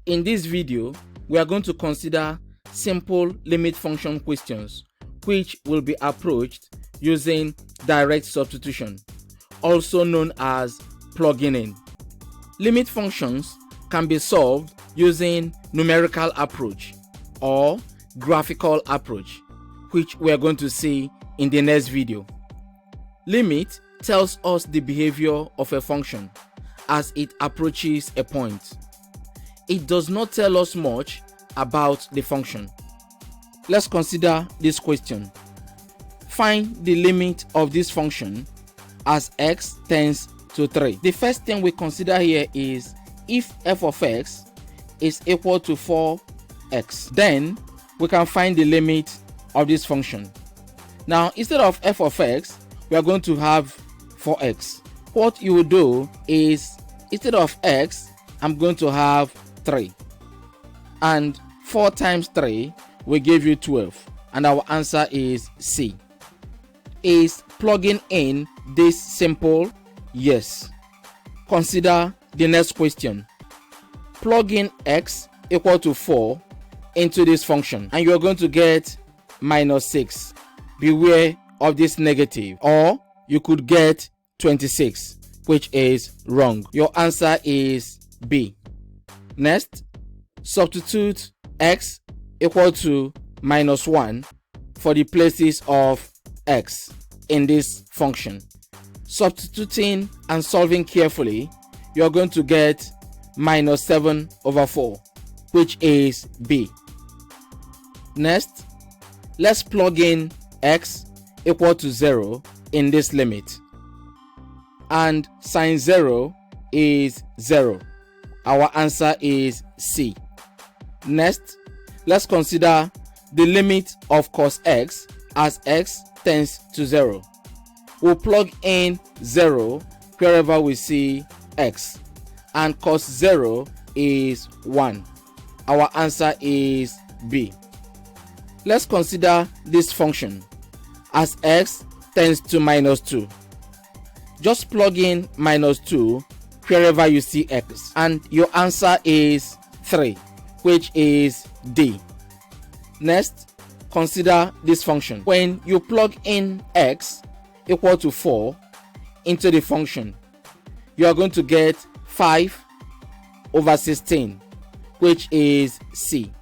In this video, we are going to consider simple limit function questions, which will be approached using direct substitution, also known as plugging in. Limit functions can be solved using numerical approach or graphical approach, which we are going to see in the next video. Limit tells us the behavior of a function as it approaches a point. It does not tell us much about the function. Let's consider this question. Find the limit of this function as x tends to 3. The first thing we consider here is if f of x is equal to 4x, then we can find the limit of this function. Now, instead of f of x, we are going to have 4x. What you will do is, instead of x, I'm going to have 3. And 4 times 3 will give you 12. And our answer is C. Is plugging in this simple? Yes. Consider the next question. Plug in x equal to 4 into this function and you're going to get minus 6. Beware of this negative, or you could get 26, which is wrong. Your answer is B. Next, substitute x equal to minus 1 for the places of x in this function. Substituting and solving carefully, you're going to get minus 7 over 4, which is B. Next, let's plug in x equal to 0 in this limit. And sine 0 is 0. Our answer is C. Next, let's consider the limit of cos x as x tends to 0. We'll plug in 0 wherever we see x, and cos 0 is 1. Our answer is B. Let's consider this function as x tends to minus 2. Just plug in minus 2 wherever you see x, and your answer is 3, which is D. Next, consider this function. When you plug in x equal to 4 into the function, you are going to get 5 over 16, which is C.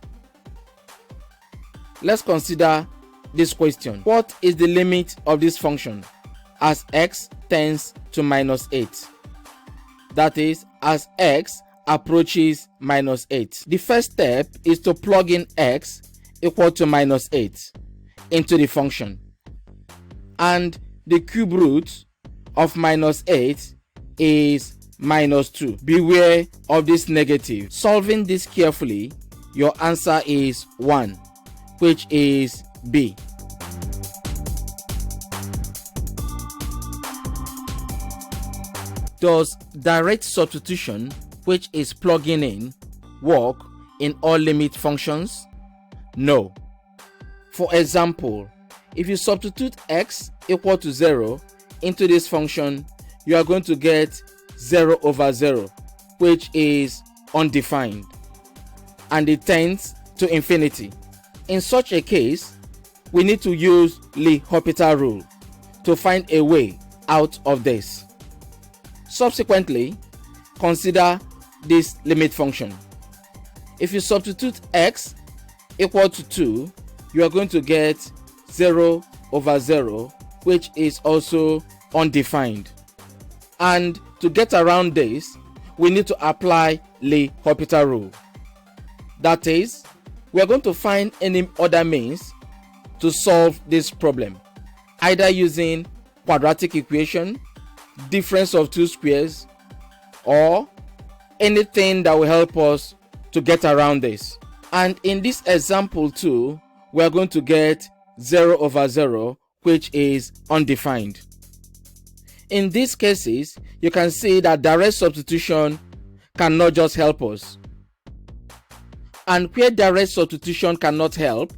Let's consider this question. What is the limit of this function as x tends to minus 8? That is, as x approaches minus 8. The first step is to plug in x equal to minus 8 into the function. And the cube root of minus 8 is minus 2. Beware of this negative. Solving this carefully, your answer is 1, which is B. Does direct substitution, which is plugging in, work in all limit functions? No. For example, if you substitute x equal to 0 into this function, you are going to get 0 over 0, which is undefined, and it tends to infinity. In such a case, we need to use LHopital rule to find a way out of this. Subsequently, consider this limit function. If you substitute x equal to 2, you are going to get 0 over 0, which is also undefined. And to get around this, we need to apply LHopital rule. That is, we are going to find any other means to solve this problem, either using quadratic equation, difference of two squares, or anything that will help us to get around this. And in this example too, we are going to get 0 over 0, which is undefined. In these cases, you can see that direct substitution cannot just help us. And where direct substitution cannot help,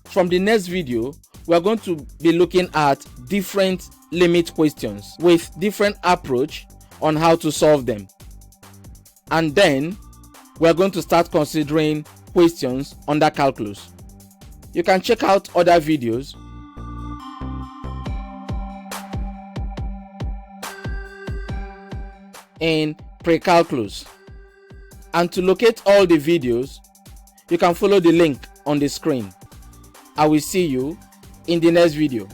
from the next video, we are going to be looking at different limit questions with different approach on how to solve them. And then we are going to start considering questions under calculus. You can check out other videos in PRECALCULUS, and to locate all the videos you can follow the link on the screen. I will see you in the next video.